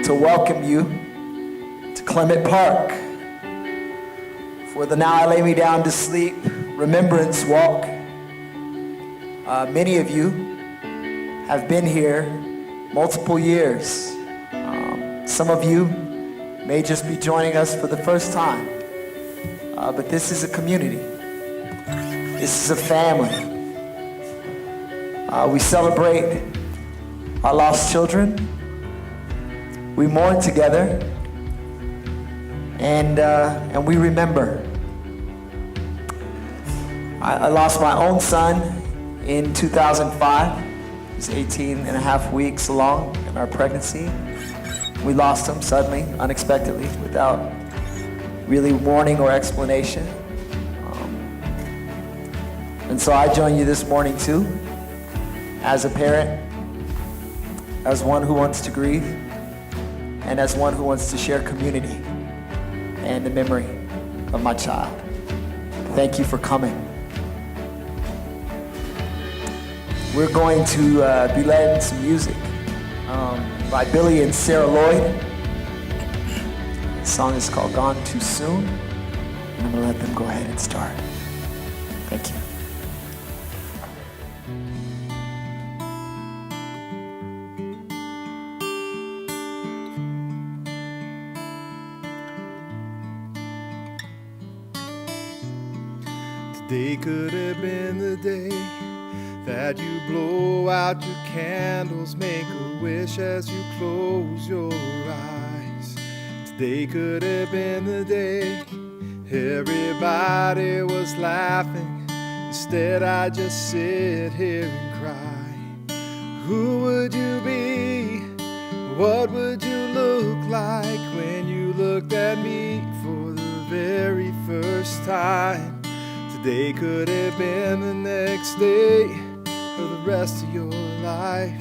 to welcome you to Clement Park for the Now I Lay Me Down to Sleep Remembrance Walk. Many of you have been here multiple years. Some of you may just be joining us for the first time, but this is a community. This is a family. We celebrate our lost children. We mourn together, and we remember. I lost my own son in 2005. He was 18 and a half weeks along in our pregnancy. We lost him suddenly, unexpectedly, without really warning or explanation. And so I join you this morning too, as a parent, as one who wants to grieve, and as one who wants to share community and the memory of my child. Thank you for coming. We're going to be led in some music by Billy and Sarah Lloyd. The song is called Gone Too Soon, and I'm going to let them go ahead and start. Thank you. Today could have been the day that you blow out your candles, make a wish as you close your eyes. Today could have been the day everybody was laughing. Instead I just sit here and cry. Who would you be? What would you look like when you looked at me for the very first time? Today could have been the next day for the rest of your life.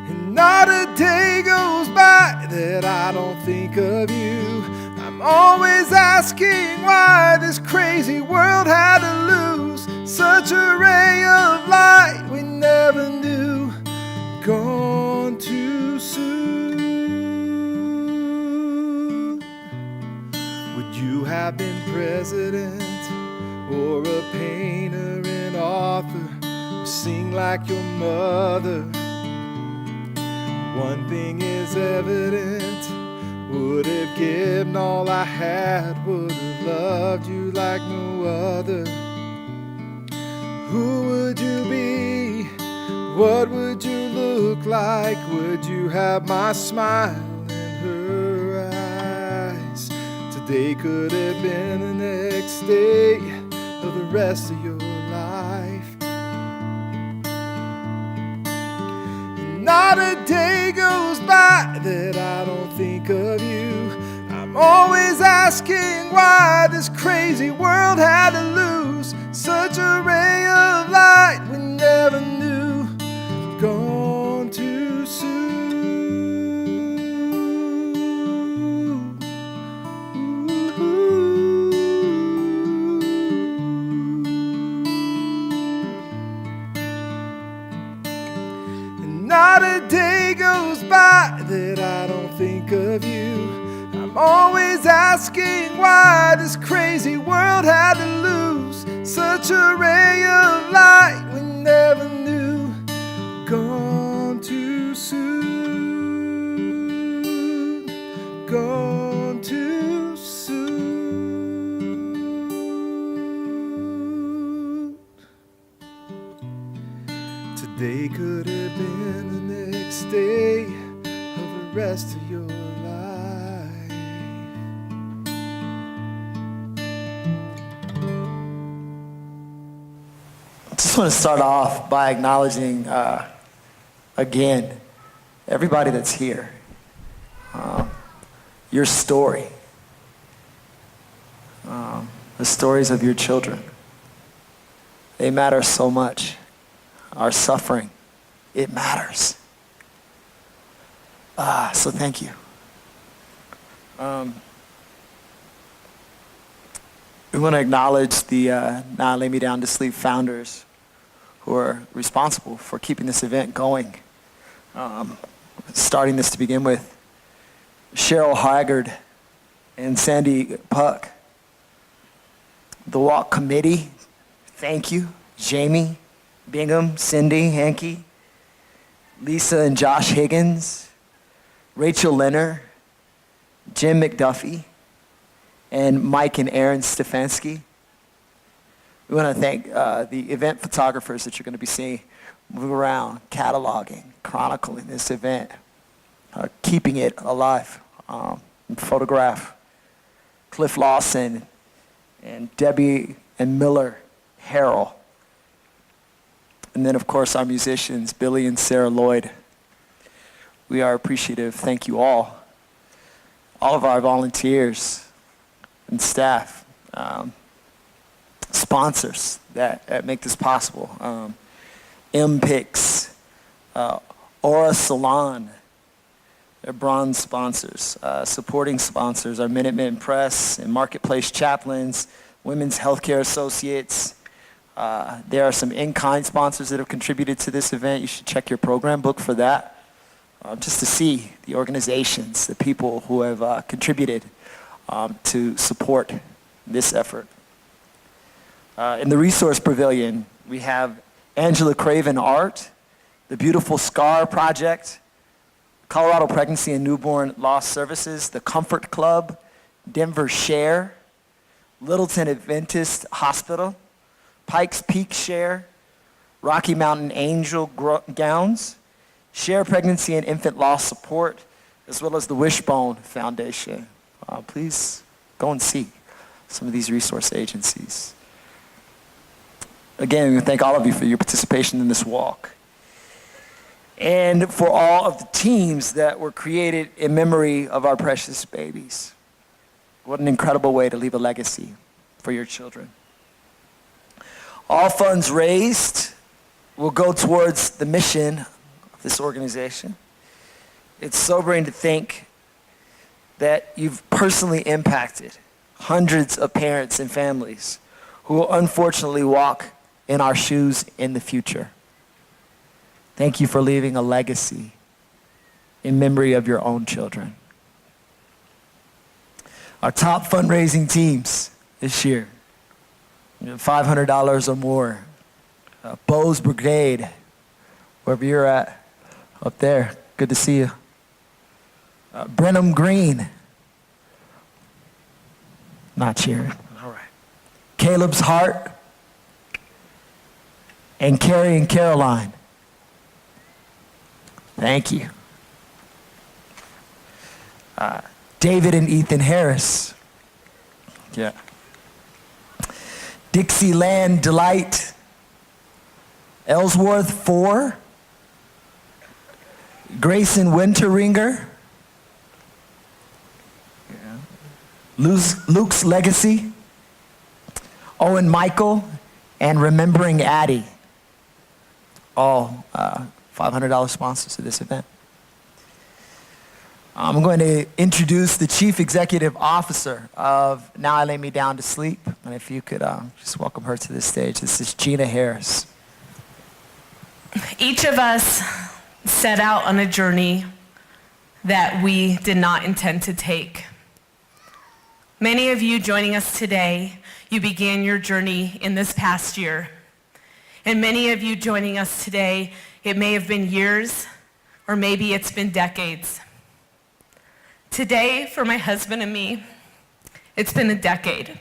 And not a day goes by that I don't think of you. I'm always asking why this crazy world had to lose such a ray of light we never knew. Gone too soon. Would you have been president or a painter, an author, or sing like your mother? One thing is evident, would have given all I had, would have loved you like no other. Who would you be? What would you look like? Would you have my smile in her eyes? Today could have been the next day of the rest of your life. Not a day goes by that I don't think of you. I'm always asking why this crazy world had to lose such a ray of light we never knew. Gone too soon. Not a day goes by that I don't think of you. I'm always asking why this crazy world had to lose such a ray of light we never knew. Gone too soon. Gone too soon. Today could have been the next day of the rest of your life. I just want to start off by acknowledging, again, everybody that's here. Your story. The stories of your children. They matter so much. Our suffering, it matters. So thank you. We want to acknowledge the Now I Lay Me Down to Sleep founders who are responsible for keeping this event going. starting this to begin with. Cheryl Haggard and Sandy Puck. The Walk Committee, thank you. Jamie, Bingham, Cindy, Hankey, Lisa and Josh Higgins, Rachel Leonard, Jim McDuffie, and Mike and Aaron Stefanski. We want to thank the event photographers that you're going to be seeing move around, cataloging, chronicling this event, keeping it alive. Photograph Cliff Lawson and Debbie and Miller Harrell. And then, of course, our musicians, Billy and Sarah Lloyd. We are appreciative. Thank you all of our volunteers and staff, sponsors that make this possible. MPICS, Aura Salon, they're bronze sponsors. Supporting sponsors are Minutemen Press and Marketplace Chaplains, Women's Healthcare Associates. There are some in-kind sponsors that have contributed to this event. You should check your program book for that, just to see the organizations, the people who have contributed to support this effort. In the Resource Pavilion, we have Angela Craven Art, the Beautiful Scar Project, Colorado Pregnancy and Newborn Loss Services, the Comfort Club, Denver Share, Littleton Adventist Hospital, Pikes Peak Share, Rocky Mountain Angel Gowns, Share Pregnancy and Infant Loss Support, as well as the Wishbone Foundation. Please go and see some of these resource agencies. Again, we thank all of you for your participation in this walk, and for all of the teams that were created in memory of our precious babies. What an incredible way to leave a legacy for your children. All funds raised will go towards the mission of this organization. It's sobering to think that you've personally impacted hundreds of parents and families who will unfortunately walk in our shoes in the future. Thank you for leaving a legacy in memory of your own children. Our top fundraising teams this year, $500 or more. Bose Brigade, wherever you're at, up there, good to see you. Brenham Green, not cheering, all right. Caleb's Heart, and Carrie and Caroline. Thank you. David and Ethan Harris. Yeah. Dixieland Delight. Ellsworth 4. Grayson Winteringer. Yeah. Luke's Legacy. Owen Michael and Remembering Addie. All $500 sponsors to this event. I'm going to introduce the Chief Executive Officer of Now I Lay Me Down to Sleep. And if you could just welcome her to this stage. This is Gina Harris. Each of us set out on a journey that we did not intend to take. Many of you joining us today, you began your journey in this past year. And many of you joining us today, it may have been years, or maybe it's been decades. Today, for my husband and me, it's been a decade.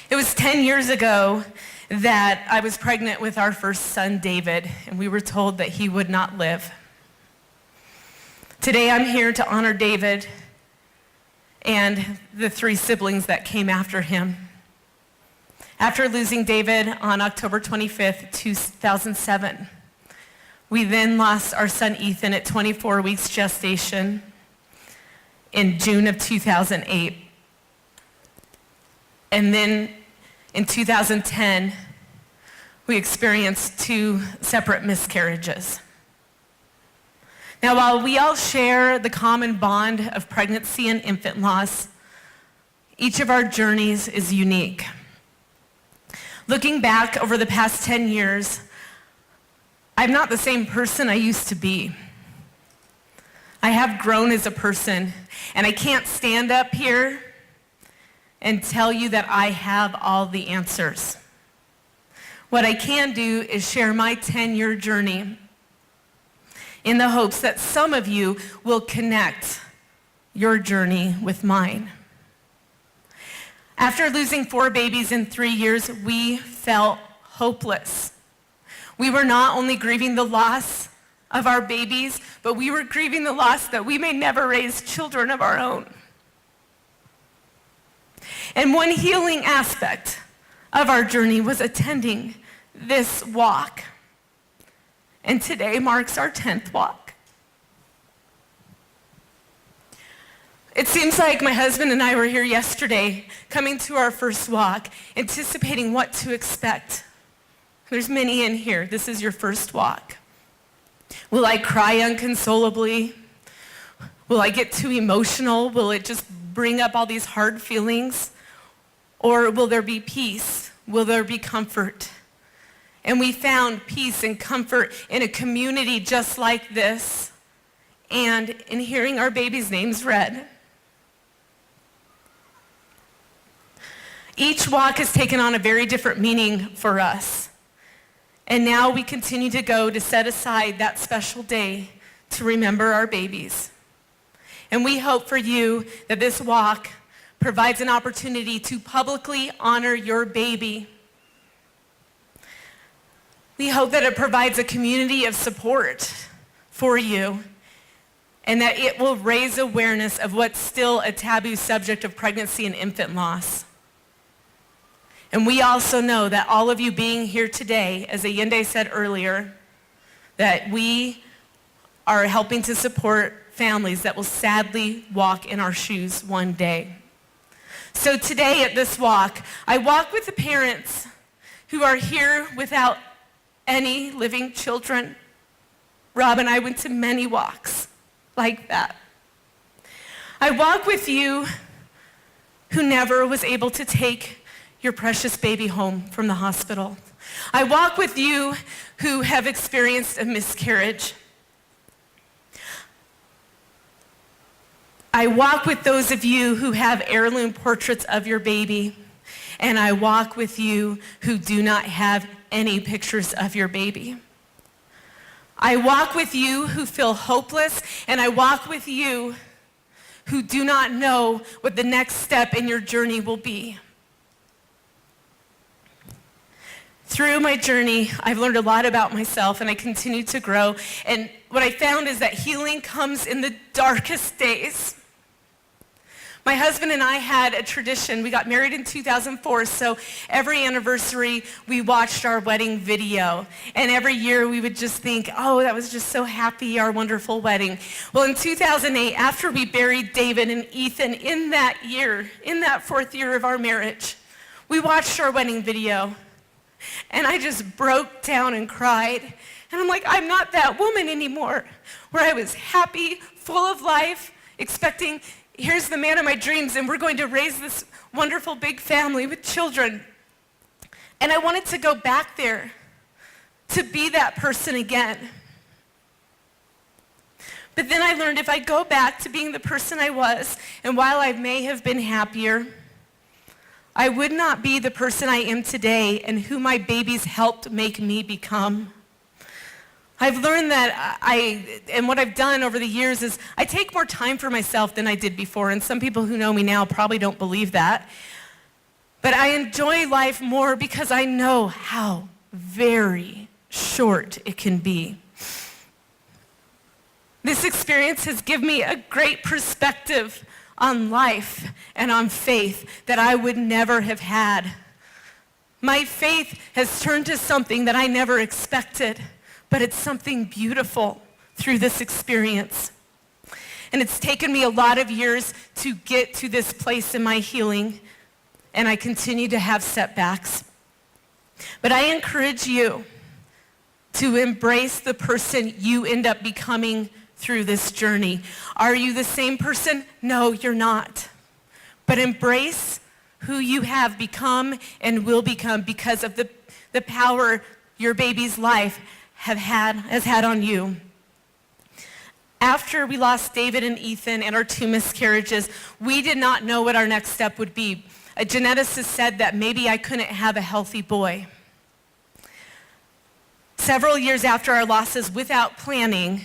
It was 10 years ago that I was pregnant with our first son, David, and we were told that he would not live. Today, I'm here to honor David and the 3 siblings that came after him. After losing David on October 25th, 2007, we then lost our son Ethan at 24 weeks gestation in June of 2008. And then in 2010, we experienced 2 separate miscarriages. Now, while we all share the common bond of pregnancy and infant loss, each of our journeys is unique. Looking back over the past 10 years, I'm not the same person I used to be. I have grown as a person, and I can't stand up here and tell you that I have all the answers. What I can do is share my 10-year journey in the hopes that some of you will connect your journey with mine. After losing 4 babies in 3 years, we felt hopeless. We were not only grieving the loss of our babies, but we were grieving the loss that we may never raise children of our own. And one healing aspect of our journey was attending this walk. And today marks our 10th walk. It seems like my husband and I were here yesterday, coming to our first walk, anticipating what to expect. There's many in here. This is your first walk. Will I cry unconsolably? Will I get too emotional? Will it just bring up all these hard feelings? Or will there be peace? Will there be comfort? And we found peace and comfort in a community just like this, and in hearing our babies' names read. Each walk has taken on a very different meaning for us. And now we continue to go to set aside that special day to remember our babies. And we hope for you that this walk provides an opportunity to publicly honor your baby. We hope that it provides a community of support for you, and that it will raise awareness of what's still a taboo subject of pregnancy and infant loss. And we also know that all of you being here today, as Ayende said earlier, that we are helping to support families that will sadly walk in our shoes one day. So today at this walk, I walk with the parents who are here without any living children. Rob and I went to many walks like that. I walk with you who never was able to take your precious baby home from the hospital. I walk with you who have experienced a miscarriage. I walk with those of you who have heirloom portraits of your baby. And I walk with you who do not have any pictures of your baby. I walk with you who feel hopeless, and I walk with you who do not know what the next step in your journey will be. Through my journey, I've learned a lot about myself, and I continue to grow. And what I found is that healing comes in the darkest days. My husband and I had a tradition. We got married in 2004, so every anniversary we watched our wedding video. And every year we would just think, oh, that was just so happy, our wonderful wedding. Well, in 2008, after we buried David and Ethan in that year, in that 4th year of our marriage, we watched our wedding video. And I just broke down and cried. And I'm like, I'm not that woman anymore, where I was happy, full of life, expecting, here's the man of my dreams, and we're going to raise this wonderful big family with children. And I wanted to go back there to be that person again. But then I learned if I go back to being the person I was, and while I may have been happier, I would not be the person I am today and who my babies helped make me become. I've learned that and what I've done over the years is I take more time for myself than I did before, and some people who know me now probably don't believe that. But I enjoy life more because I know how very short it can be. This experience has given me a great perspective on life and on faith that I would never have had. My faith has turned to something that I never expected, but it's something beautiful through this experience. And it's taken me a lot of years to get to this place in my healing, and I continue to have setbacks. But I encourage you to embrace the person you end up becoming through this journey. Are you the same person? No, you're not. But embrace who you have become and will become because of the power your baby's life has had on you. After we lost David and Ethan and our 2 miscarriages, we did not know what our next step would be. A geneticist said that maybe I couldn't have a healthy boy. Several years after our losses, without planning,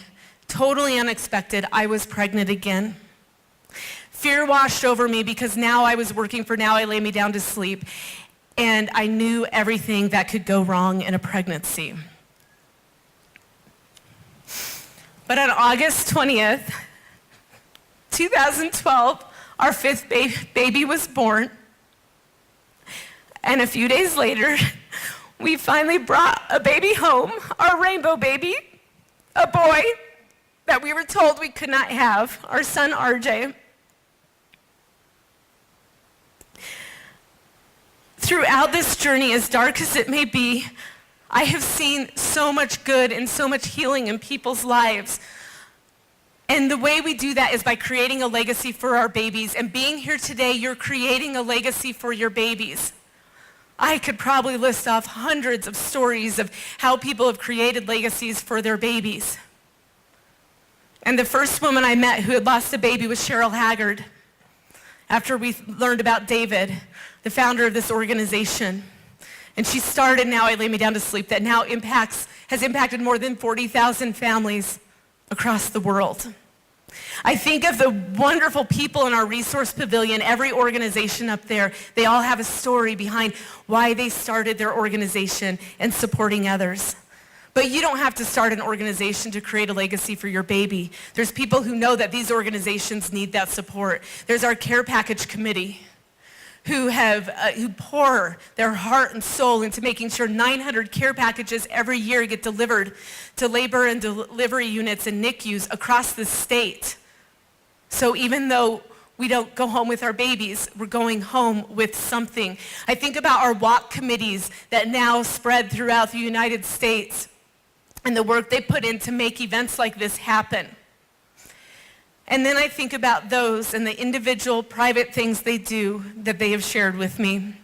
totally unexpected, I was pregnant again. Fear washed over me because now I was working for Now I Lay Me Down to Sleep, and I knew everything that could go wrong in a pregnancy. But on August 20th, 2012, our 5th baby was born. And a few days later, we finally brought a baby home, our rainbow baby, a boy that we were told we could not have, our son RJ. Throughout this journey, as dark as it may be, I have seen so much good and so much healing in people's lives. And the way we do that is by creating a legacy for our babies. And being here today, you're creating a legacy for your babies. I could probably list off hundreds of stories of how people have created legacies for their babies. And the first woman I met who had lost a baby was Cheryl Haggard. After we learned about David, the founder of this organization. And she started Now I Lay Me Down to Sleep that now has impacted more than 40,000 families across the world. I think of the wonderful people in our resource pavilion, every organization up there, they all have a story behind why they started their organization and supporting others. But you don't have to start an organization to create a legacy for your baby. There's people who know that these organizations need that support. There's our care package committee, who pour their heart and soul into making sure 900 care packages every year get delivered to labor and delivery units and NICUs across the state. So even though we don't go home with our babies, we're going home with something. I think about our walk committees that now spread throughout the United States and the work they put in to make events like this happen. And then I think about those and the individual private things they do that they have shared with me.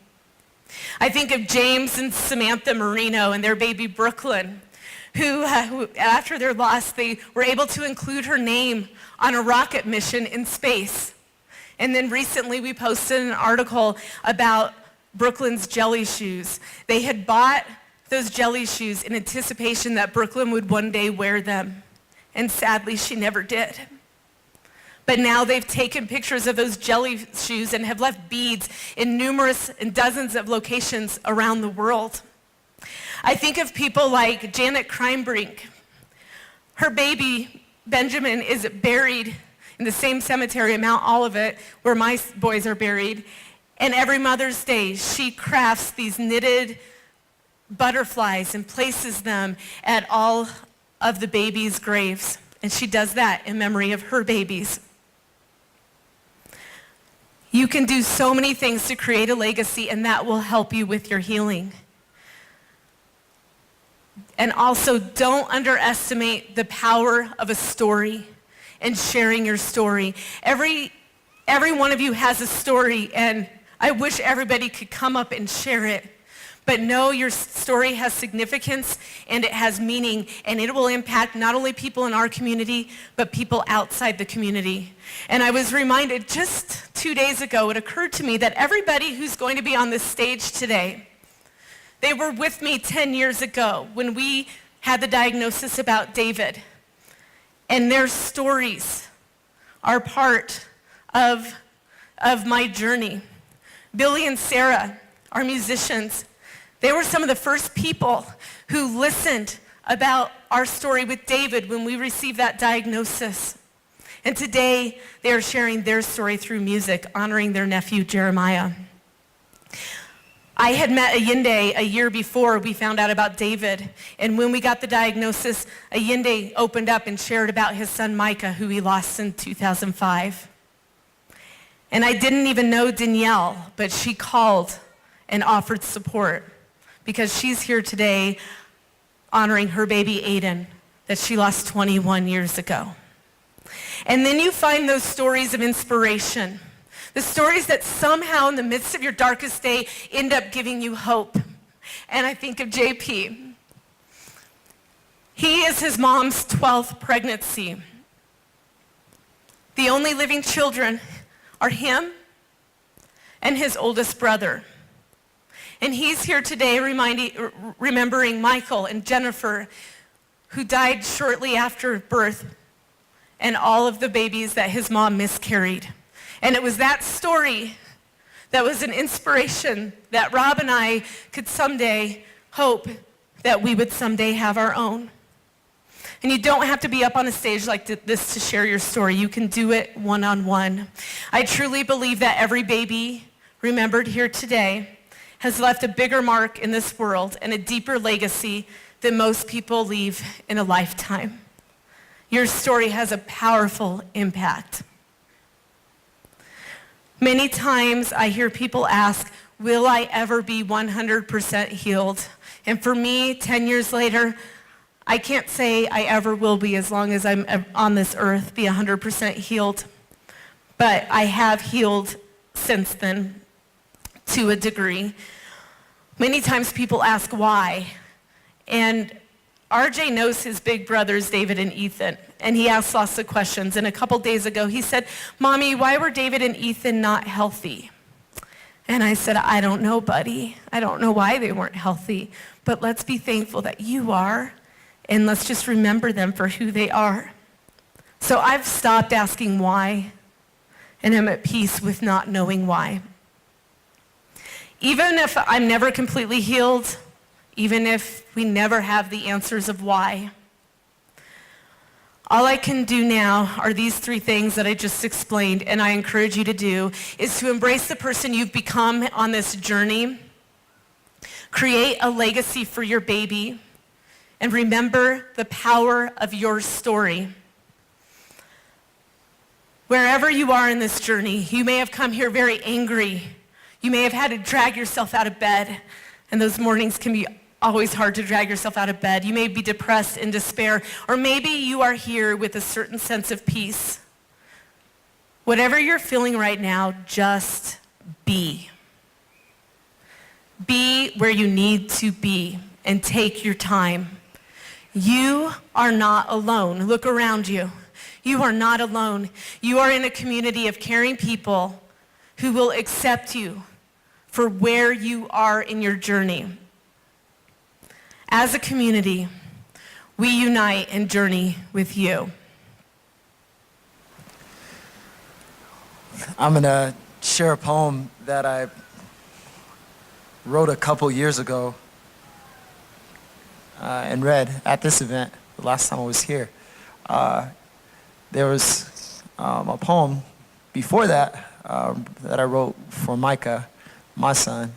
I think of James and Samantha Marino and their baby Brooklyn, who after their loss, they were able to include her name on a rocket mission in space. And then recently we posted an article about Brooklyn's jelly shoes. They had bought those jelly shoes in anticipation that Brooklyn would one day wear them. And sadly, she never did. But now they've taken pictures of those jelly shoes and have left beads in dozens of locations around the world. I think of people like Janet Kreinbrink. Her baby, Benjamin, is buried in the same cemetery in Mount Olivet where my boys are buried. And every Mother's Day, she crafts these knitted butterflies and places them at all of the babies' graves. And she does that in memory of her babies. You can do so many things to create a legacy, and that will help you with your healing. And also, don't underestimate the power of a story and sharing your story. Every one of you has a story, and I wish everybody could come up and share it. But know your story has significance and it has meaning, and it will impact not only people in our community, but people outside the community. And I was reminded just 2 days ago, it occurred to me that everybody who's going to be on this stage today, they were with me 10 years ago when we had the diagnosis about David. And their stories are part of my journey. Billy and Sarah, our musicians, they were some of the first people who listened about our story with David when we received that diagnosis. And today, they are sharing their story through music, honoring their nephew, Jeremiah. I had met Ayinde a year before we found out about David. And when we got the diagnosis, Ayinde opened up and shared about his son, Micah, who he lost in 2005. And I didn't even know Danielle, but she called and offered support, because she's here today honoring her baby Aiden that she lost 21 years ago. And then you find those stories of inspiration, the stories that somehow in the midst of your darkest day end up giving you hope. And I think of JP. He is his mom's 12th pregnancy. The only living children are him and his oldest brother. And he's here today remembering Michael and Jennifer, who died shortly after birth, and all of the babies that his mom miscarried. And it was that story that was an inspiration that Rob and I could someday hope that we would someday have our own. And you don't have to be up on a stage like this to share your story. You can do it one-on-one. I truly believe that every baby remembered here today has left a bigger mark in this world and a deeper legacy than most people leave in a lifetime. Your story has a powerful impact. Many times I hear people ask, will I ever be 100% healed? And for me, 10 years later, I can't say I ever will be as long as I'm on this earth, be 100% healed. But I have healed since then to a degree. Many times people ask why. And RJ knows his big brothers, David and Ethan, and he asks lots of questions. And a couple days ago, he said, Mommy, why were David and Ethan not healthy? And I said, I don't know, buddy. I don't know why they weren't healthy, but let's be thankful that you are, and let's just remember them for who they are. So I've stopped asking why, and I'm at peace with not knowing why. Even if I'm never completely healed, even if we never have the answers of why, all I can do now are these three things that I just explained, and I encourage you to do, is to embrace the person you've become on this journey, create a legacy for your baby, and remember the power of your story. Wherever you are in this journey, you may have come here very angry. You may have had to drag yourself out of bed, and those mornings can be always hard to drag yourself out of bed. You may be depressed and despair, or maybe you are here with a certain sense of peace. Whatever you're feeling right now, just be. Be where you need to be and take your time. You are not alone. Look around you. You are not alone. You are in a community of caring people who will accept you for where you are in your journey. As a community, we unite and journey with you. I'm going to share a poem that I wrote a couple years ago and read at this event the last time I was here. There was a poem before that that I wrote for Micah, my son.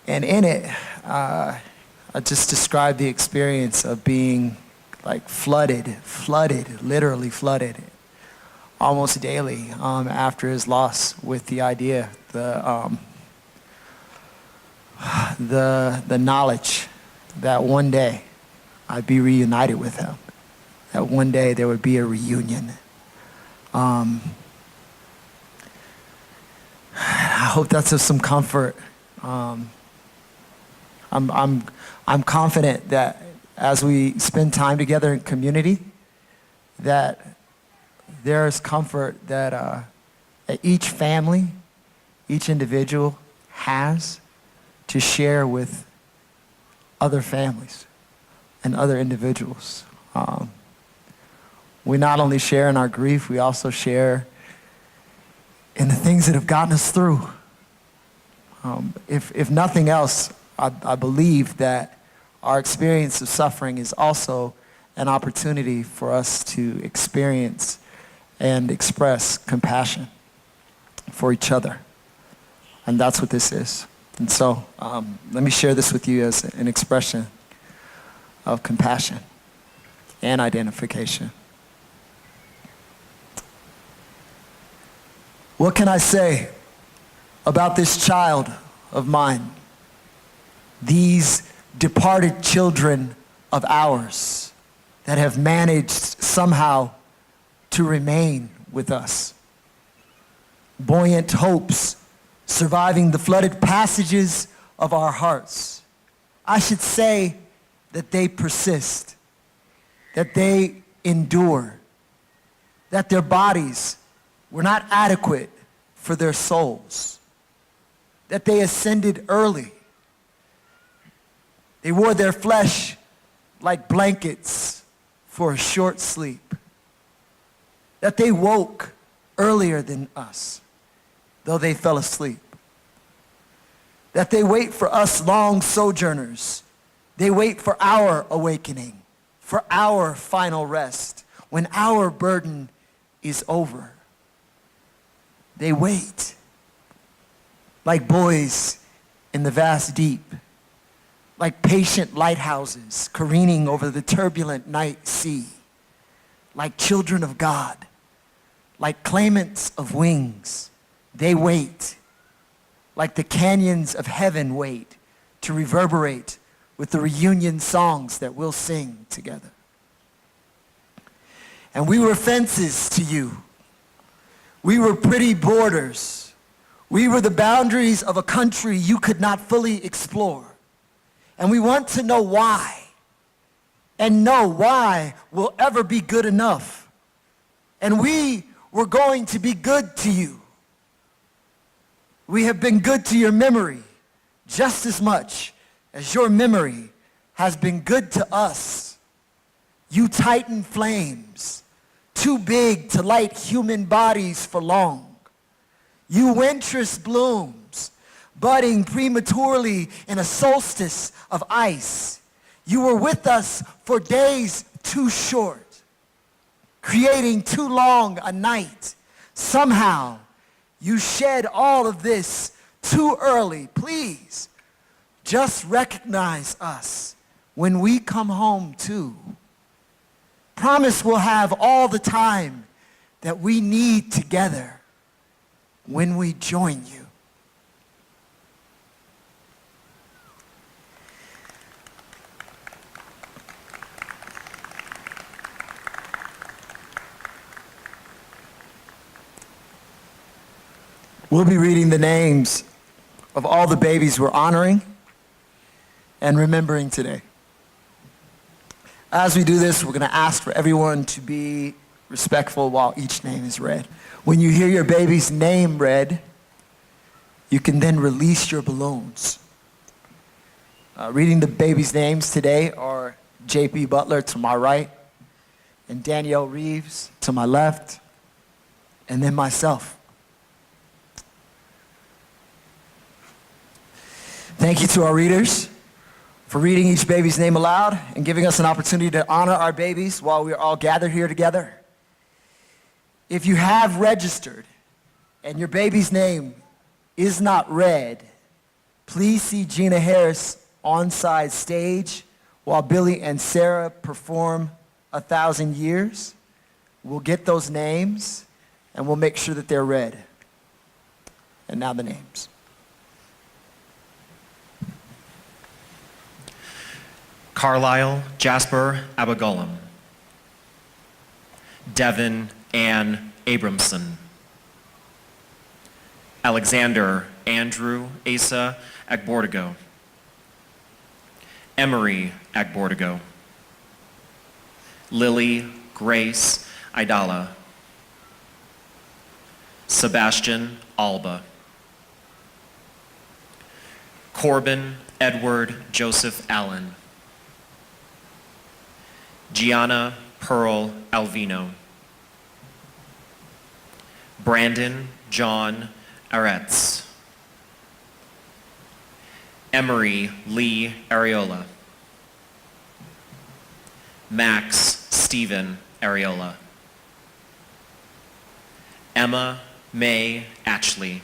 And in it, I just described the experience of being like flooded, literally flooded, almost daily after his loss with the idea, the knowledge that one day I'd be reunited with him, that one day there would be a reunion. I hope that's of some comfort. I'm confident that as we spend time together in community, that there's comfort that each family, each individual has to share with other families and other individuals. We not only share in our grief, we also share in the things that have gotten us through. If nothing else, I believe that our experience of suffering is also an opportunity for us to experience and express compassion for each other. And that's what this is. And so let me share this with you as an expression of compassion and identification. What can I say about this child of mine? These departed children of ours that have managed somehow to remain with us. Buoyant hopes surviving the flooded passages of our hearts. I should say that they persist, that they endure, that their bodies were not adequate for their souls, that they ascended early. They wore their flesh like blankets for a short sleep, that they woke earlier than us, though they fell asleep, that they wait for us long sojourners. They wait for our awakening, for our final rest, when our burden is over. They wait like buoys in the vast deep, like patient lighthouses careening over the turbulent night sea, like children of God, like claimants of wings. They wait, like the canyons of heaven wait to reverberate with the reunion songs that we'll sing together. And we were fences to you. We were pretty borders. We were the boundaries of a country you could not fully explore. And we want to know why. And know why will ever be good enough. And we were going to be good to you. We have been good to your memory just as much as your memory has been good to us. You titan flames, too big to light human bodies for long. You wintrous blooms, budding prematurely in a solstice of ice. You were with us for days too short, creating too long a night. Somehow, you shed all of this too early. Please, just recognize us when we come home too. Promise we'll have all the time that we need together when we join you. We'll be reading the names of all the babies we're honoring and remembering today. As we do this, we're going to ask for everyone to be respectful while each name is read. When you hear your baby's name read, you can then release your balloons. Reading the baby's names today are J.P. Butler to my right, and Danielle Reeves to my left, and then myself. Thank you to our readers for reading each baby's name aloud and giving us an opportunity to honor our babies while we are all gathered here together. If you have registered and your baby's name is not read, please see Gina Harris on side stage while Billy and Sarah perform 1,000 Years. We'll get those names and we'll make sure that they're read. And now the names. Carlisle Jasper Abigolam. Devin Ann Abramson. Alexander Andrew Asa Agbordigo. Emery Agbordigo. Lily Grace Idala. Sebastian Alba. Corbin Edward Joseph Allen. Gianna Pearl Alvino. Brandon John Aretz. Emery Lee Areola. Max Stephen Areola. Emma May Atchley.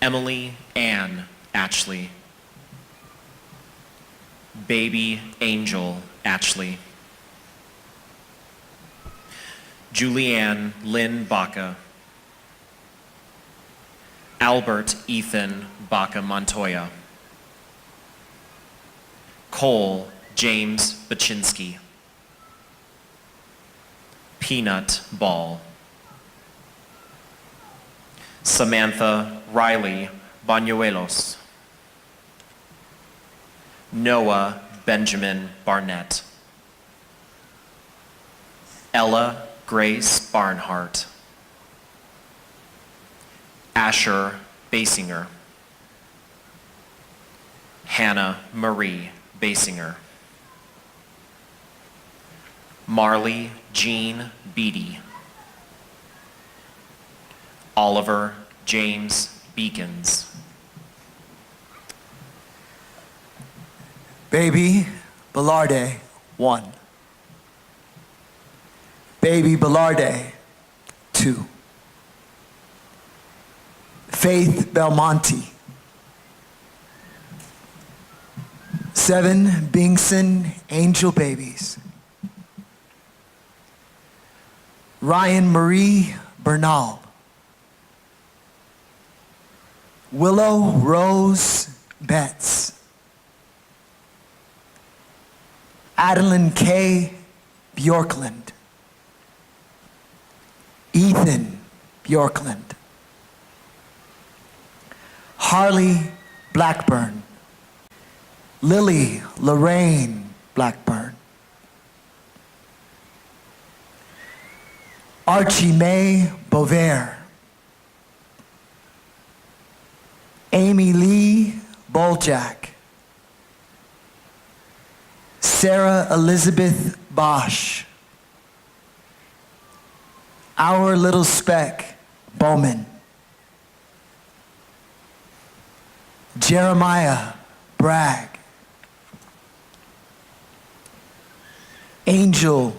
Emily Ann Atchley. Baby Angel Atchley. Julianne Lynn Baca. Albert Ethan Baca Montoya. Cole James Baczynski. Peanut Ball. Samantha Riley Banuelos. Noah Benjamin Barnett, Ella Grace Barnhart, Asher Basinger, Hannah Marie Basinger, Marley Jean Beatty, Oliver James Beacons, Baby Belarde, 1. Baby Belarde, 2. Faith Belmonte, 7 Bingson angel babies. Ryan Marie Bernal, Willow Rose Betts, Adeline K. Bjorkland, Ethan Bjorkland, Harley Blackburn, Lily Lorraine Blackburn, Archie Mae Bovair, Amy Lee Boljak, Sarah Elizabeth Bosch, Our Little Speck Bowman, Jeremiah Bragg, Angel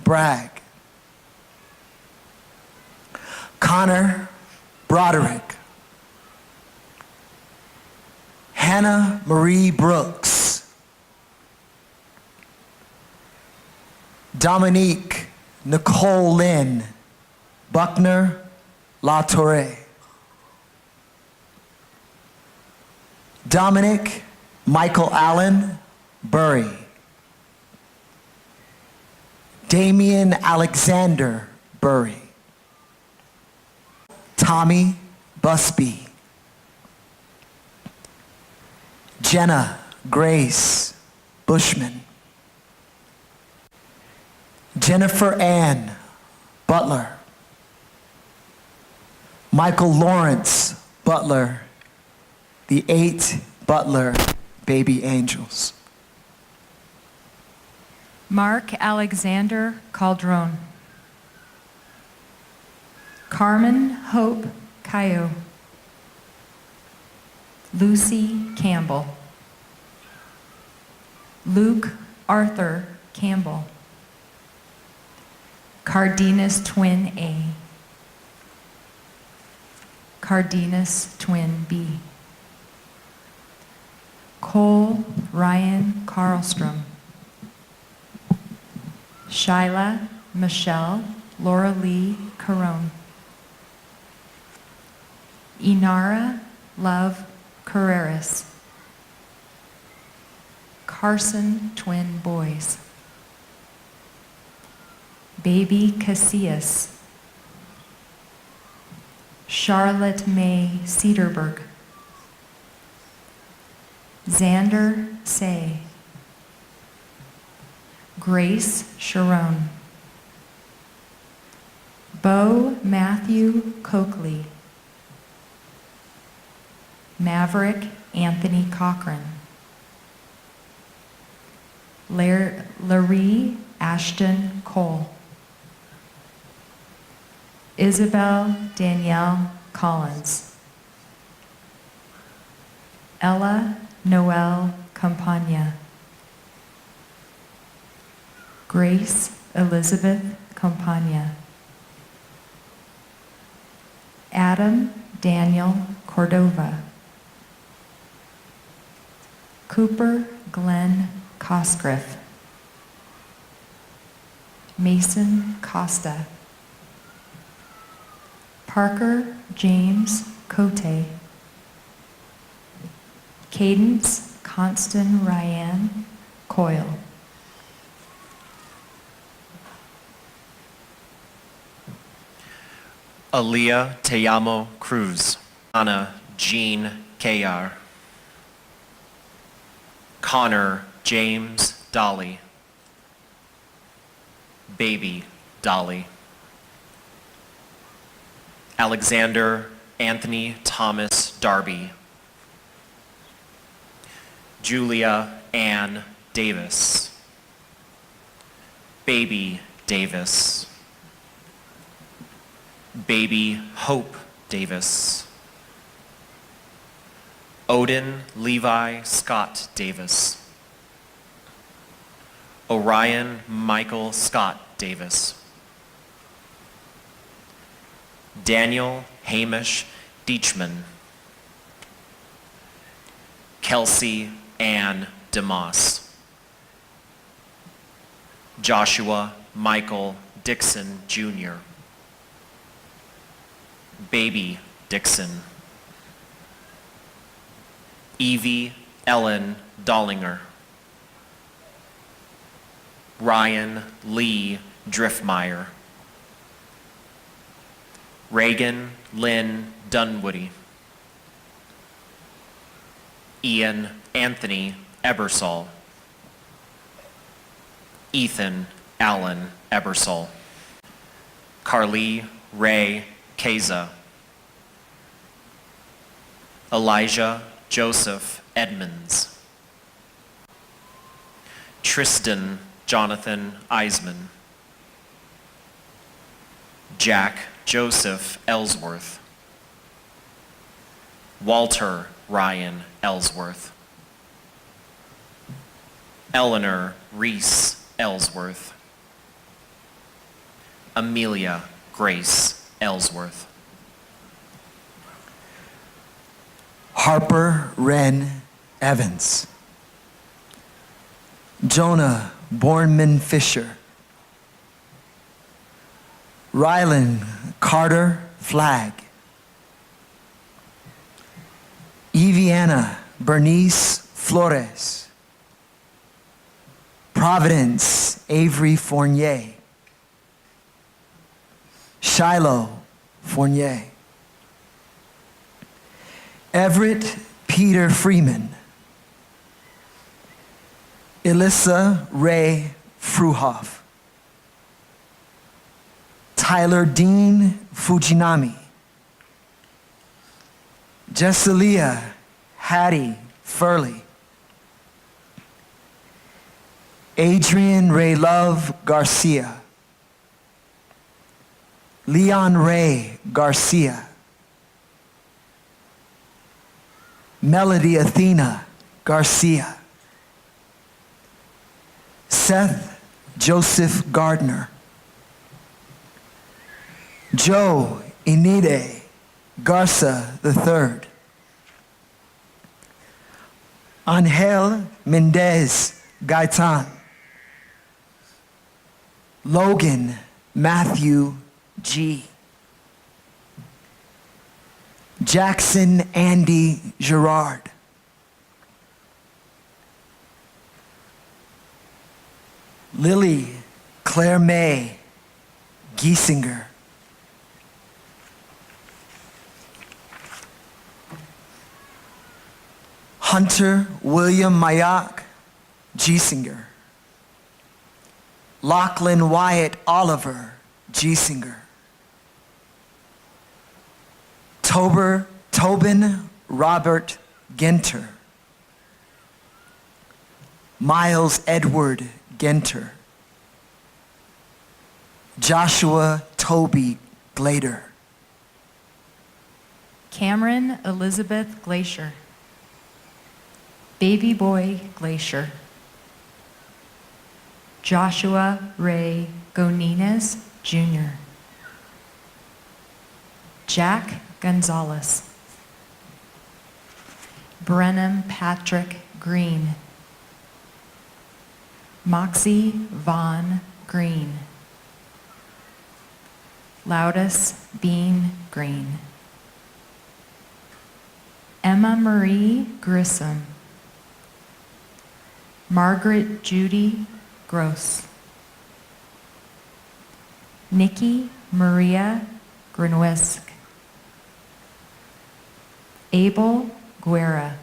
Bragg, Connor Broderick, Hannah Marie Brooks, Dominique Nicole Lynn Buckner La Torre, Dominic Michael Allen Burry, Damian Alexander Burry, Tommy Busby, Jenna Grace Bushman, Jennifer Ann Butler, Michael Lawrence Butler, the 8 Butler baby angels. Mark Alexander Calderon, Carmen Hope Cayo, Lucy Campbell, Luke Arthur Campbell, Cardenas Twin A, Cardenas Twin B, Cole Ryan Carlstrom, Shyla Michelle Laura Lee Carone, Inara Love Carreras, Carson Twin Boys, Baby Casillas, Charlotte May Cedarberg, Xander Say, Grace Sharon, Bo Matthew Coakley, Maverick Anthony Cochran, Larry Ashton Cole, Isabel Danielle Collins, Ella Noel Campagna, Grace Elizabeth Campagna, Adam Daniel Cordova, Cooper Glenn Cosgriff, Mason Costa, Parker James Cote, Cadence Constant Ryan Coyle, Aaliyah Teyamo Cruz, Anna Jean Kayar, Connor James Dolly. Baby Dolly. Alexander Anthony Thomas Darby. Julia Ann Davis. Baby Davis. Baby Hope Davis. Odin Levi Scott Davis. Orion Michael Scott Davis. Daniel Hamish Deachman. Kelsey Ann DeMoss. Joshua Michael Dixon Jr. Baby Dixon. Evie Ellen Dollinger. Ryan Lee Driftmeyer. Reagan Lynn Dunwoody. Ian Anthony Ebersol. Ethan Allen Ebersol. Carly Ray Keza. Elijah Joseph Edmonds. Tristan Jonathan Eisman. Jack Joseph Ellsworth. Walter Ryan Ellsworth. Eleanor Reese Ellsworth. Amelia Grace Ellsworth. Harper Wren Evans. Jonah Bornman Fisher. Rylan Carter Flagg. Eviana Bernice Flores. Providence Avery Fournier. Shiloh Fournier. Everett Peter Freeman. Elissa Ray Fruhoff. Tyler Dean Fujinami. Jessalia Hattie Furley. Adrian Ray Love Garcia. Leon Ray Garcia. Melody Athena Garcia. Seth Joseph Gardner. Joe Inide Garza III. Angel Mendez Gaitan. Logan Matthew G. Jackson Andy Gerard. Lily Claire May Giesinger. Hunter William Mayak Giesinger. Lachlan Wyatt Oliver Giesinger. Tobin Robert Genter. Miles Edward Genter. Joshua Toby Glader. Cameron Elizabeth Glacier. Baby Boy Glacier. Joshua Ray Gonines Jr. Jack Gonzalez. Brennan Patrick Green. Moxie Vaughn Green. Loudus Bean Green. Emma Marie Grissom. Margaret Judy Gross. Nikki Maria Grinwisk. Abel Guerra.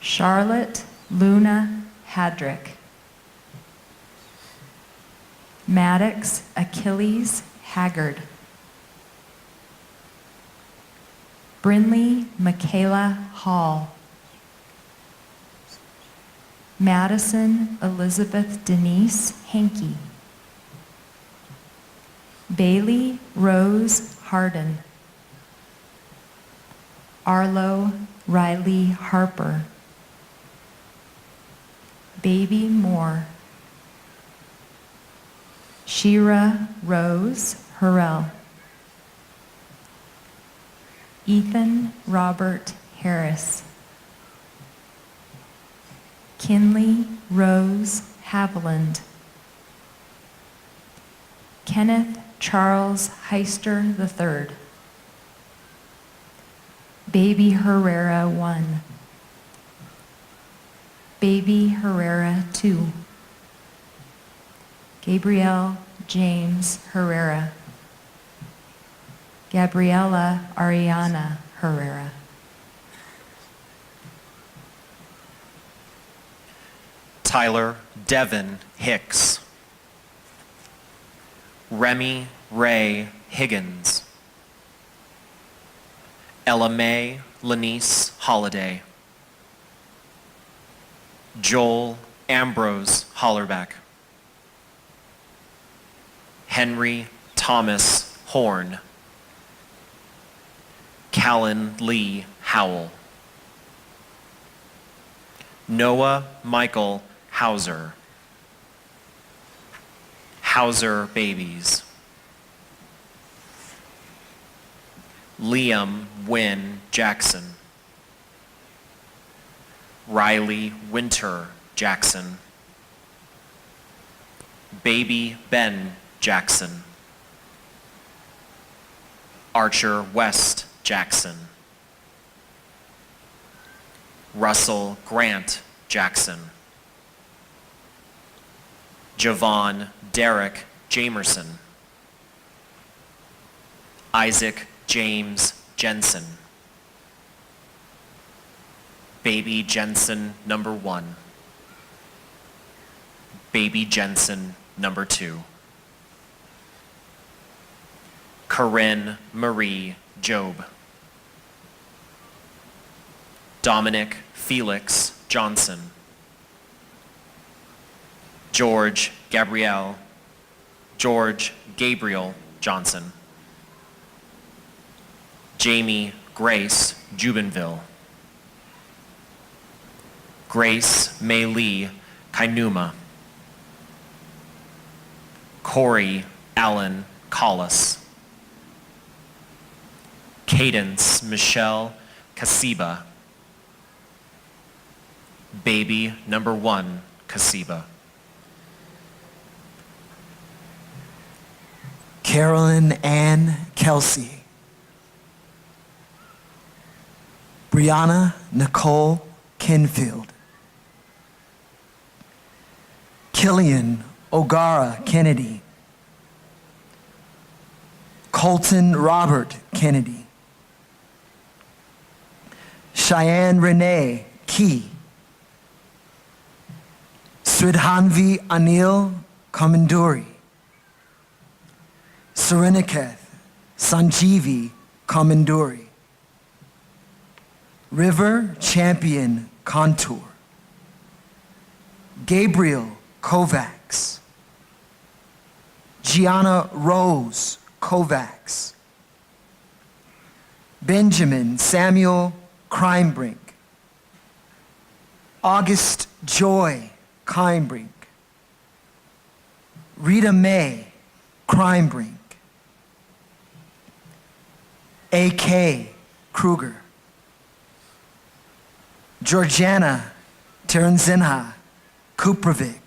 Charlotte Luna Hadrick. Maddox Achilles Haggard. Brinley Michaela Hall. Madison Elizabeth Denise Hankey. Bailey Rose Harden. Arlo Riley Harper. Baby Moore. Shira Rose Harrell. Ethan Robert Harris. Kinley Rose Haviland. Kenneth Charles Heister III. Baby Herrera 1. Baby Herrera 2. Gabrielle James Herrera. Gabriela Ariana Herrera. Tyler Devin Hicks. Remy Ray Higgins. Ella Mae Lanice Holliday. Joel Ambrose Hollerback. Henry Thomas Horn. Callan Lee Howell. Noah Michael Hauser. Hauser babies. Liam Wynn Jackson. Riley Winter Jackson. Baby Ben Jackson. Archer West Jackson. Russell Grant Jackson. Javon Derek Jamerson. Isaac James Jensen. Baby Jensen number 1. Baby Jensen number 2. Corinne Marie Job. Dominic Felix Johnson. George Gabriel Johnson. Jamie Grace Jubenville. Grace May Lee Kainuma. Corey Allen Collis. Cadence Michelle Kasiba. Baby number 1 Kasiba. Carolyn Ann Kelsey. Brianna Nicole Kinfield. Killian O'Gara Kennedy. Colton Robert Kennedy. Cheyenne Renee Key. Sridhanvi Anil Kamanduri. Sereniketh Sanjeevi Kamanduri. River Champion Contour. Gabriel Kovacs. Gianna Rose Kovacs. Benjamin Samuel Crimebrink. August Joy Crimebrink. Rita Mae Crimebrink. A.K. Kruger. Georgiana Terenzinha Kuprovic.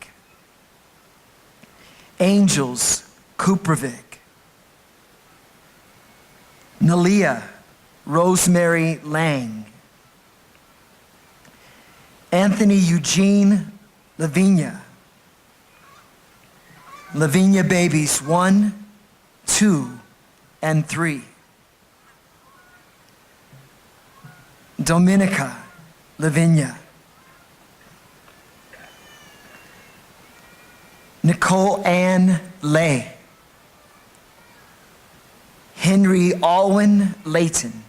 Angels Kuprovic. Nalia Rosemary Lang. Anthony Eugene Lavinia. Lavinia babies 1, 2, and 3. Dominica Lavinia. Nicole Ann Lay, Henry Alwyn Layton,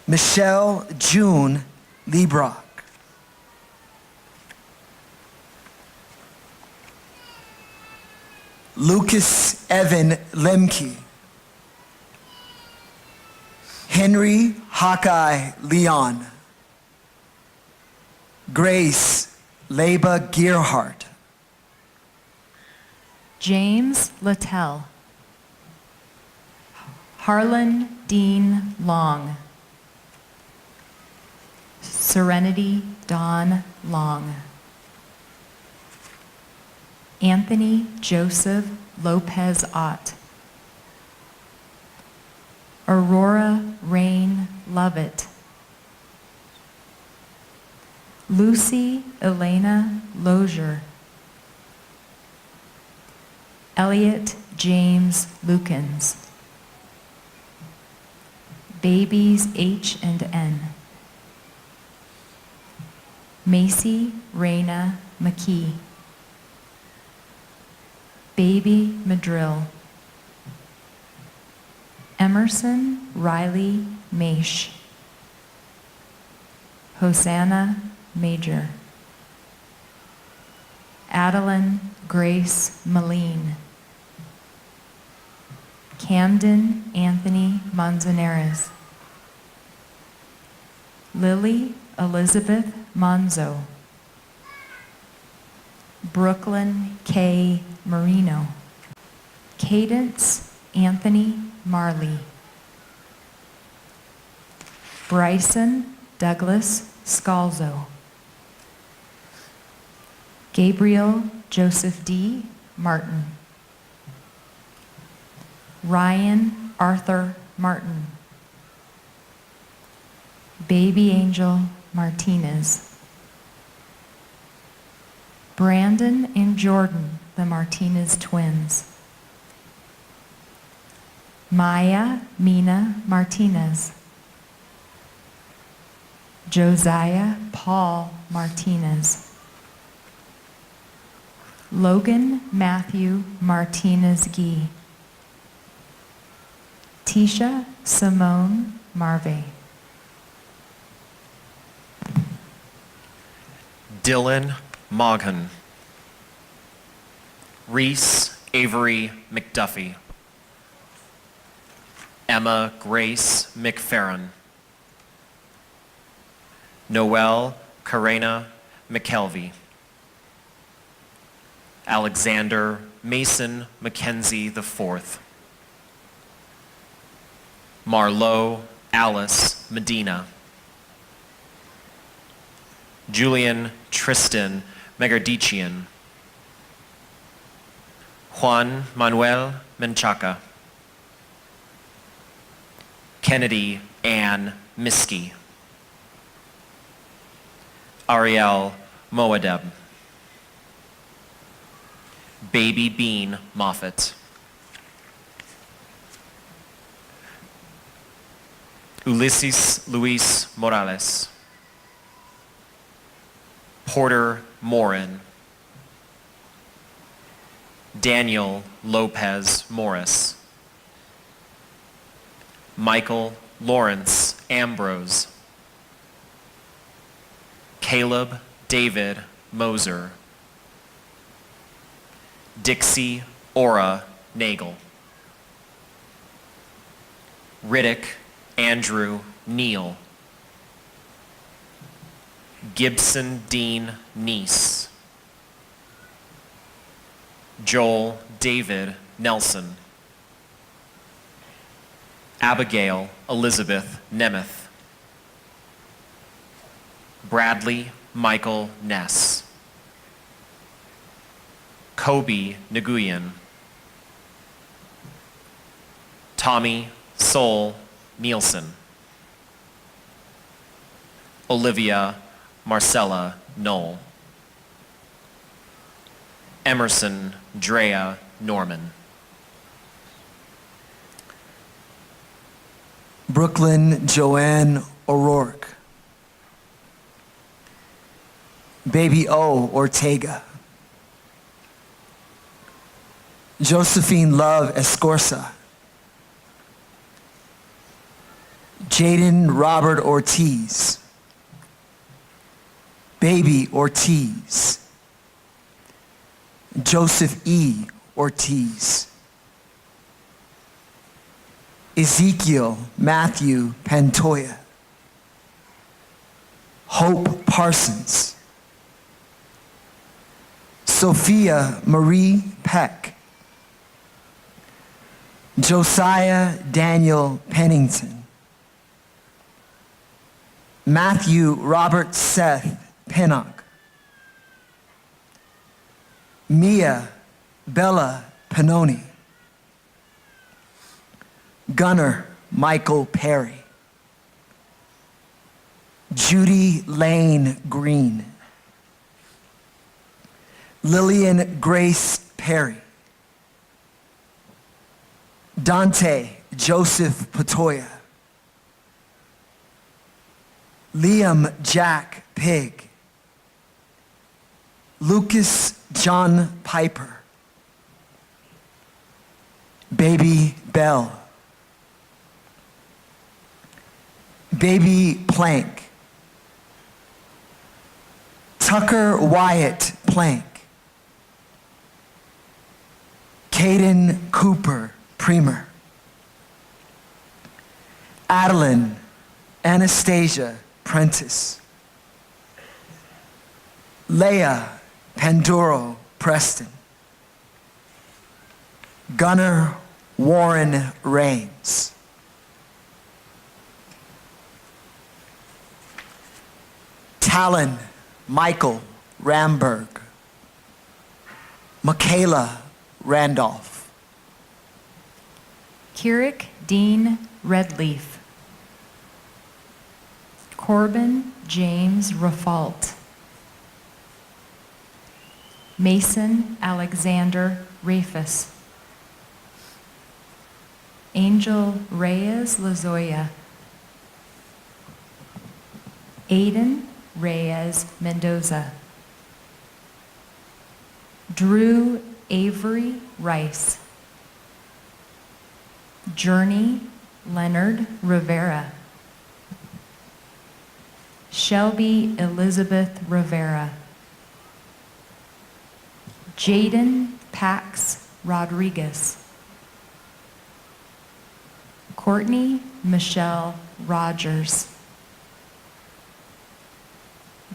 Michelle June Liebrock, Lucas Evan Lemke, Henry Hawkeye Leon, Grace Leba Gearhart, James Littell, Harlan Dean Long, Serenity Dawn Long, Anthony Joseph Lopez Ott, Aurora Rain Lovett, Lucy Elena Lozier, Elliot James Lukens, babies H and N, Macy Raina McKee, baby Madrill, Emerson Riley Maish, Hosanna Major, Adeline Grace Moline, Camden Anthony Manzanares, Lily Elizabeth Monzo, Brooklyn K. Marino, Cadence Anthony Marley, Bryson Douglas Scalzo, Gabriel Joseph D. Martin, Ryan Arthur Martin, Baby Angel Martinez, Brandon and Jordan, the Martinez twins, Maya Mina Martinez, Josiah Paul Martinez, Logan Matthew Martinez Gee, Tisha Simone Marvey, Dylan Moghan, Reese Avery McDuffie, Emma Grace McFerrin, Noelle Karena McKelvey, Alexander Mason Mackenzie IV, Marlo Alice Medina, Julian Tristan Megardichian, Juan Manuel Menchaca, Kennedy Ann Miskey, Ariel Moadeb, Baby Bean Moffat, Ulysses Luis Morales, Porter Morin, Daniel Lopez Morris, Michael Lawrence Ambrose, Caleb David Moser, Dixie Ora Nagel, Riddick Andrew Neal, Gibson Dean Neese, Joel David Nelson, Abigail Elizabeth Nemeth, Bradley Michael Ness, Kobe Nguyen, Tommy Sol Nielsen, Olivia Marcella Knoll, Emerson Drea Norman, Brooklyn Joanne O'Rourke, Baby O Ortega, Josephine Love Escorza, Jaden Robert Ortiz, Baby Ortiz, Joseph E. Ortiz, Ezekiel Matthew Pantoya, Hope Parsons, Sophia Marie Peck, Josiah Daniel Pennington, Matthew Robert Seth Pinnock, Mia Bella Pannoni, Gunnar Michael Perry, Judy Lane Green, Lillian Grace Perry, Dante Joseph Patoya, Liam Jack Pig, Lucas John Piper, Baby Bell, Baby Plank, Tucker Wyatt Plank, Caden Cooper Premer, Adeline Anastasia Prentice, Leah Panduro Preston, Gunnar Warren Rains, Talon Michael Ramberg, Michaela Randolph, Kirik Dean Redleaf, Corbin James Rafalt, Mason Alexander Rafus, Angel Reyes Lazoya, Aiden Reyes Mendoza, Drew Avery Rice, Journey Leonard Rivera, Shelby Elizabeth Rivera, Jaden Pax Rodriguez, Courtney Michelle Rogers,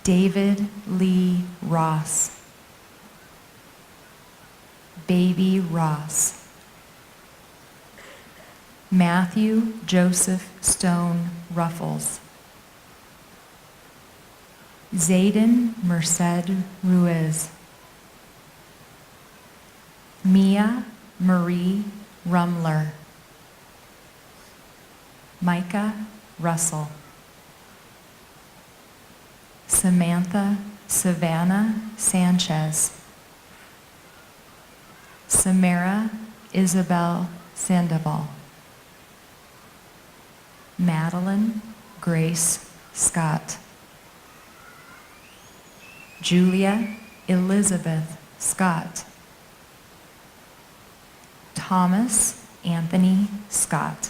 David Lee Ross, Baby Ross, Matthew Joseph Stone Ruffles, Zayden Merced Ruiz, Mia Marie Rumler, Micah Russell, Samantha Savannah Sanchez, Samara Isabel Sandoval, Madeline Grace Scott, Julia Elizabeth Scott, Thomas Anthony Scott,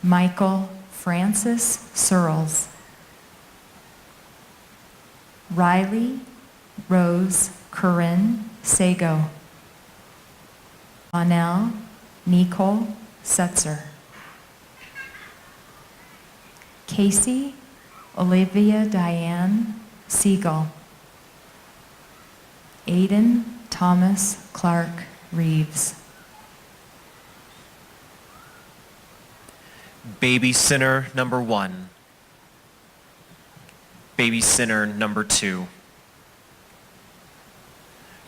Michael Francis Searles, Riley Rose Corinne Sago, Anel Nicole Setzer, Casey Olivia Diane Siegel, Aiden Thomas Clark Reeves, Baby sinner number 1. Baby sinner number 2.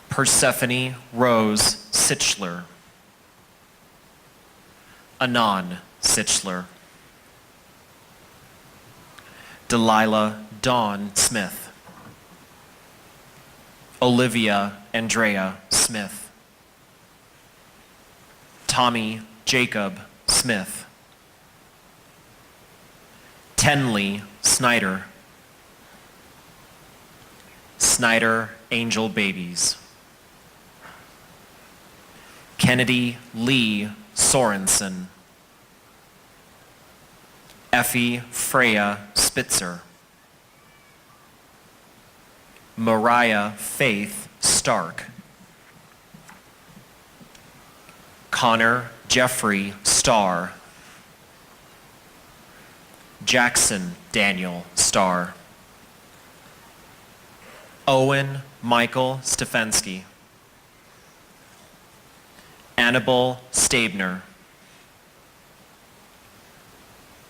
Persephone Rose Sichler. Anon Sichler. Delilah Dawn Smith. Olivia Andrea Smith. Tommy Jacob Smith. Tenley Snyder. Snyder Angel Babies. Kennedy Lee Sorensen, Effie Freya Spitzer, Mariah Faith Stark, Connor Jeffrey Starr, Jackson Daniel Starr, Owen Michael Stefensky, Annabelle Stabner,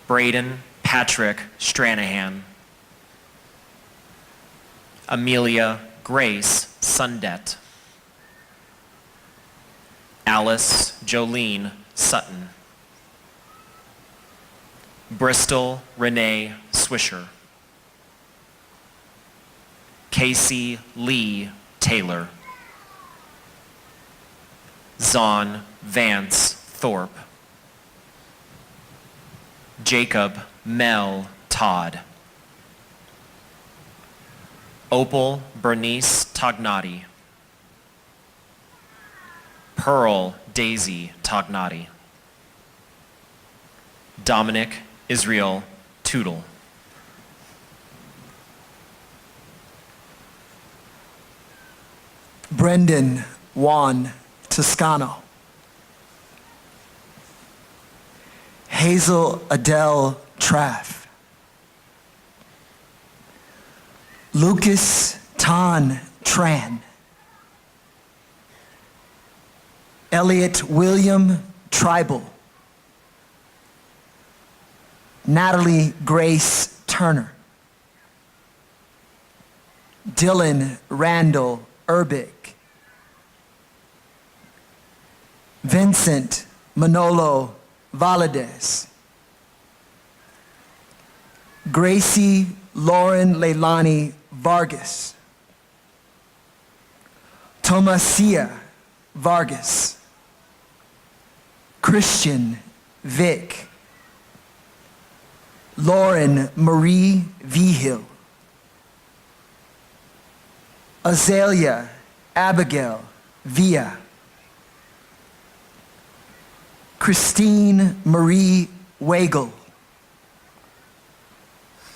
Braden Patrick Stranahan, Amelia Grace Sundet, Alice Jolene Sutton, Bristol Renee Swisher, Casey Lee Taylor, Zon Vance Thorpe, Jacob Mel Todd, Opal Bernice Tognati, Pearl Daisy Tognati, Dominic Israel Tootle, Brendan Juan Toscano, Hazel Adele Traff, Lucas Tan Tran, Elliot William Tribal, Natalie Grace Turner, Dylan Randall Urbic, Vincent Manolo Valadez, Gracie Lauren Leilani Vargas, Tomasia Vargas, Christian Vick, Lauren Marie Vigil, Azalea Abigail Villa, Christine Marie Wagle,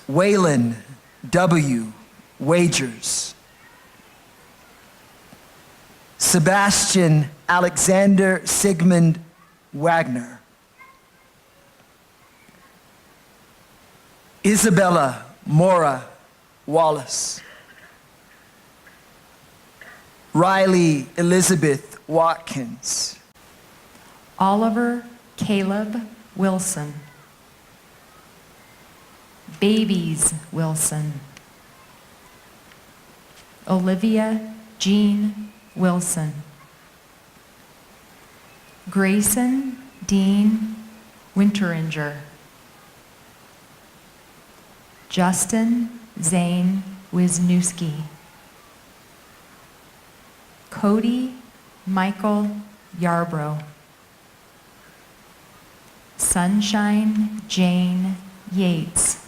Waylon W. Wagers, Sebastian Alexander Sigmund Wagner, Isabella Mora Wallace, Riley Elizabeth Watkins, Oliver Caleb Wilson, Babies Wilson, Olivia Jean Wilson, Grayson Dean Winteringer, Justin Zane Wisniewski, Cody Michael Yarbrough, Sunshine Jane Yates,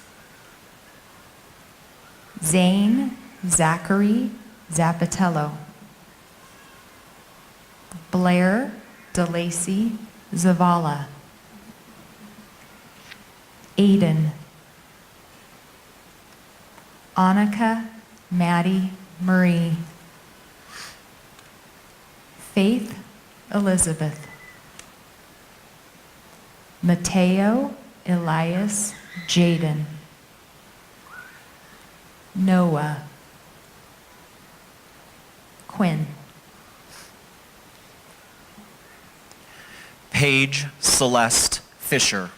Zane Zachary Zapatello, Blair DeLacy Zavala, Aiden, Annika Maddie Marie, Faith Elizabeth, Mateo Elias Jaden, Noah, Quinn, Paige Celeste Fisher,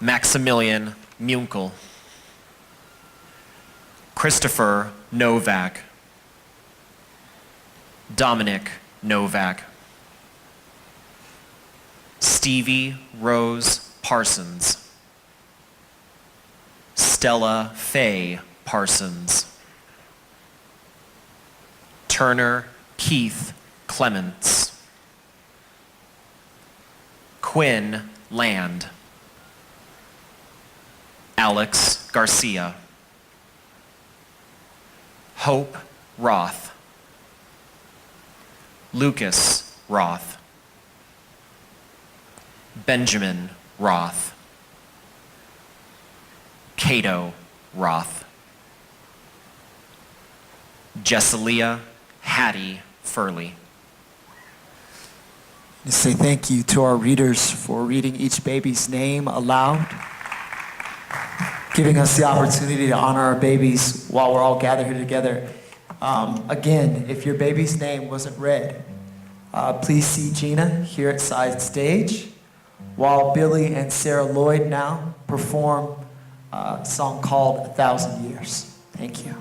Maximilian Munkel, Christopher Novak, Dominic Novak, Stevie Rose Parsons, Stella Faye Parsons, Turner Keith Clements, Quinn Land, Alex Garcia, Hope Roth, Lucas Roth. Benjamin Roth. Cato Roth. Jessalia Hattie Furley. To say thank you to our readers for reading each baby's name aloud, giving us the opportunity to honor our babies while we're all gathered here together. Again, if your baby's name wasn't read, please see Gina here at side stage while Billy and Sarah Lloyd now perform a song called 1,000 Years. Thank you.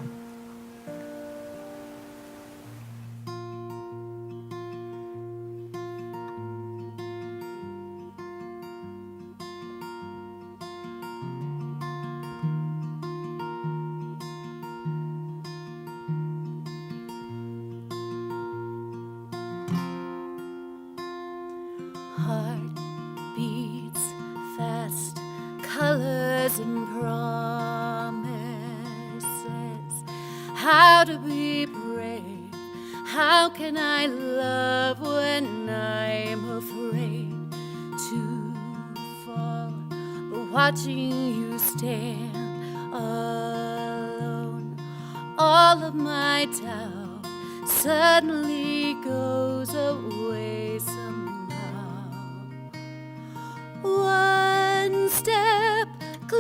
Heart beats fast, colors and promises. How to be brave? How can I love when I'm afraid to fall? But watching you stand alone, all of my doubt suddenly goes away somehow. One step closer.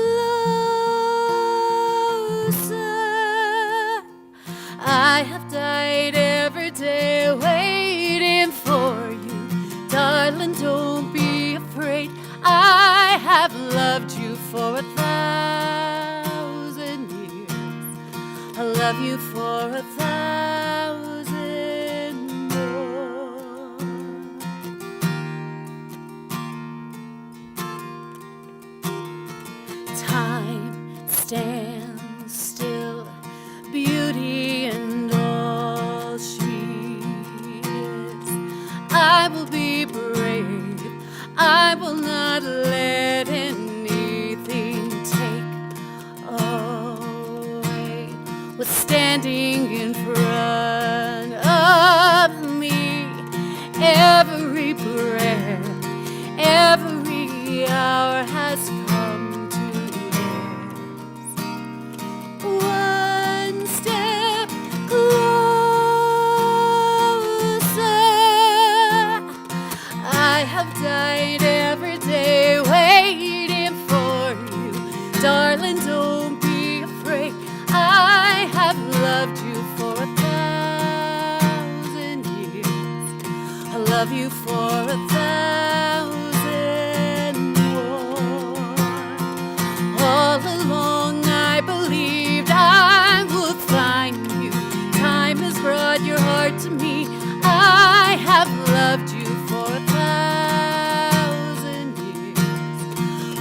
I have died every day waiting for you. Darling, don't be afraid. I have loved you for 1,000 years. I love you for 1,000 more. Time stands still, beauty and all she is. I will be brave, I will not let anything take away what's standing in front of me. Every breath, every hour has come to this. One step closer. I have died every day waiting for you. Darling, don't be afraid. I have loved you for 1,000 years. I love you for 1,000 more. All along I believed I would find you. Time has brought your heart to me. I have loved you for 1,000 years.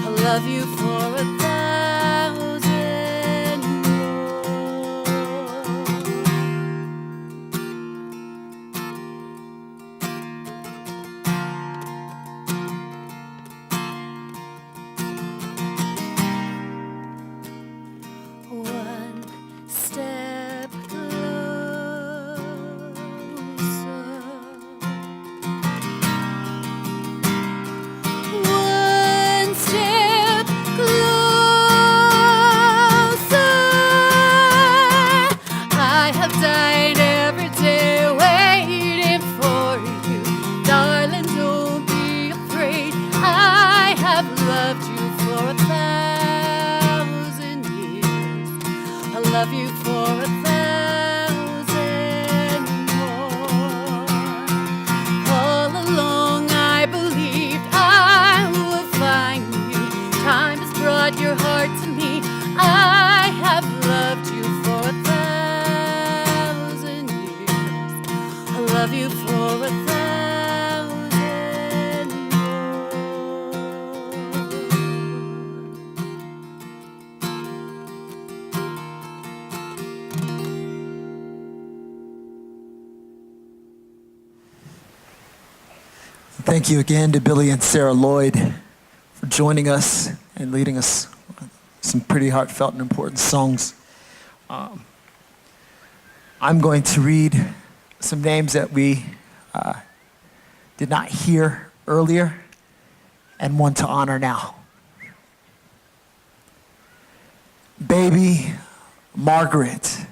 I love you for 1,000 more. One step closer. One step closer. I have died every day waiting for you. Darling, don't be afraid. I have loved you for 1,000 years. I love you for 1,000 more. All along I believed I would find you. Time has brought your heart to me. I have loved you for 1,000 years. I love you for 1,000 more. Thank you again to Billy and Sarah Lloyd for joining us and leading us some pretty heartfelt and important songs. I'm going to read some names that we did not hear earlier and want to honor now. Baby Margaret,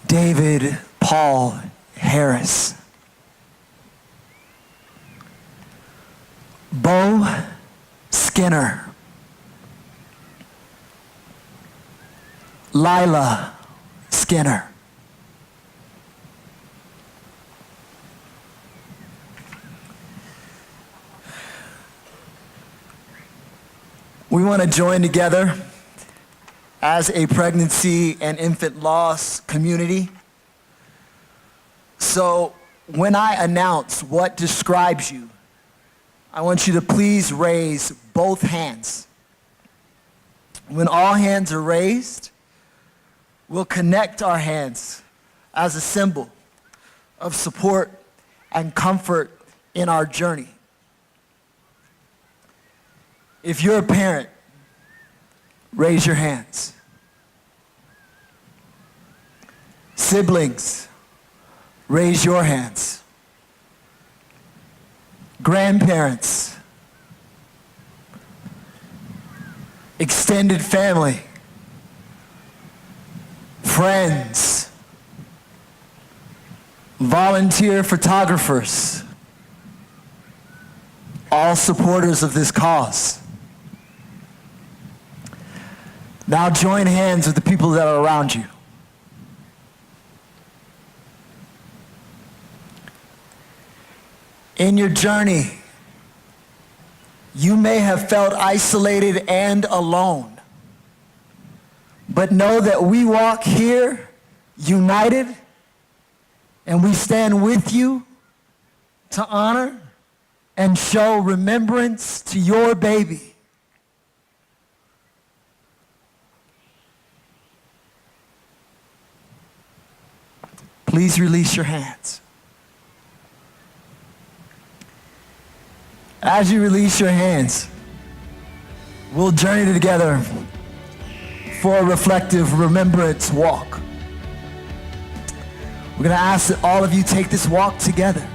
David Paul Harris, Bo Skinner, Lila Skinner, we want to join together as a pregnancy and infant loss community. So when I announce what describes you, I want you to please raise both hands. When all hands are raised, we'll connect our hands as a symbol of support and comfort in our journey. If you're a parent, raise your hands. Siblings, raise your hands. Grandparents, extended family, friends, volunteer photographers, all supporters of this cause. Now join hands with the people that are around you. In your journey, you may have felt isolated and alone, but know that we walk here united and we stand with you to honor and show remembrance to your baby. Please release your hands. As you release your hands, we'll journey together for a reflective remembrance walk. We're going to ask that all of you take this walk together.